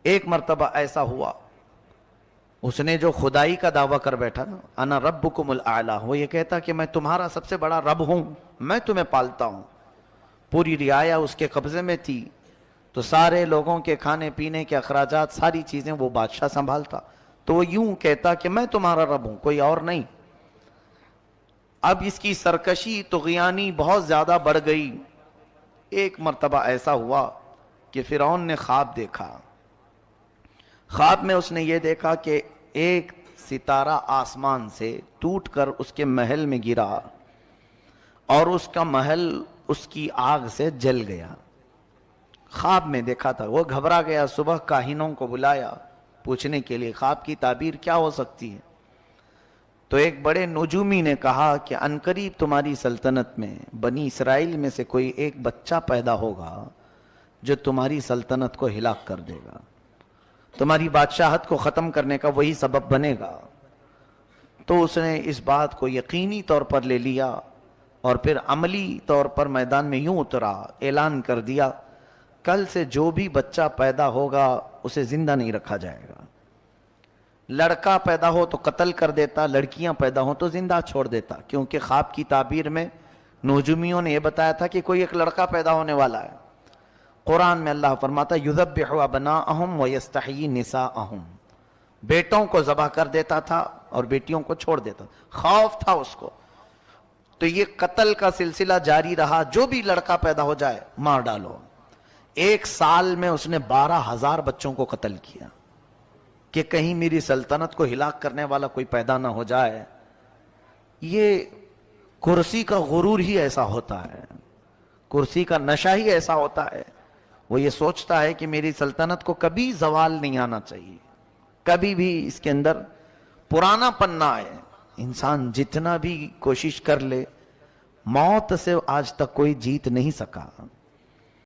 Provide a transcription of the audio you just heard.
ایک مرتبہ ایسا ہوا، اس نے جو خدائی کا دعویٰ کر بیٹھا نا، انا ربکم الاعلی، وہ یہ کہتا کہ میں تمہارا سب سے بڑا رب ہوں، میں تمہیں پالتا ہوں، پوری رعایا اس کے قبضے میں تھی، تو سارے لوگوں کے کھانے پینے کے اخراجات، ساری چیزیں وہ بادشاہ سنبھالتا، تو وہ یوں کہتا کہ میں تمہارا رب ہوں، کوئی اور نہیں۔ اب اس کی سرکشی طغیانی بہت زیادہ بڑھ گئی۔ ایک مرتبہ ایسا ہوا کہ فرعون نے خواب دیکھا، خواب میں اس نے یہ دیکھا کہ ایک ستارہ آسمان سے ٹوٹ کر اس کے محل میں گرا اور اس کا محل اس کی آگ سے جل گیا۔ خواب میں دیکھا تھا، وہ گھبرا گیا، صبح کاہنوں کو بلایا پوچھنے کے لیے خواب کی تعبیر کیا ہو سکتی ہے، تو ایک بڑے نجومی نے کہا کہ عنقریب تمہاری سلطنت میں بنی اسرائیل میں سے کوئی ایک بچہ پیدا ہوگا جو تمہاری سلطنت کو ہلاک کر دے گا، تمہاری بادشاہت کو ختم کرنے کا وہی سبب بنے گا۔ تو اس نے اس بات کو یقینی طور پر لے لیا اور پھر عملی طور پر میدان میں یوں اترا، اعلان کر دیا کل سے جو بھی بچہ پیدا ہوگا اسے زندہ نہیں رکھا جائے گا، لڑکا پیدا ہو تو قتل کر دیتا، لڑکیاں پیدا ہو تو زندہ چھوڑ دیتا، کیونکہ خواب کی تعبیر میں نجومیوں نے یہ بتایا تھا کہ کوئی ایک لڑکا پیدا ہونے والا ہے۔ قرآن میں اللہ فرماتا یذبح ابناءہم ویستحیی نساءہم، بیٹوں کو ذبح کر دیتا تھا اور بیٹیوں کو چھوڑ دیتا، خوف تھا اس کو، تو یہ قتل کا سلسلہ جاری رہا، جو بھی لڑکا پیدا ہو جائے مار ڈالو۔ ایک سال میں اس نے 12,000 بچوں کو قتل کیا کہ کہیں میری سلطنت کو ہلاک کرنے والا کوئی پیدا نہ ہو جائے۔ یہ کرسی کا غرور ہی ایسا ہوتا ہے، کرسی کا نشہ ہی ایسا ہوتا ہے، وہ یہ سوچتا ہے کہ میری سلطنت کو کبھی زوال نہیں آنا چاہیے، کبھی بھی اس کے اندر پرانا پن نہ آئے۔ انسان جتنا بھی کوشش کر لے، موت سے آج تک کوئی جیت نہیں سکا۔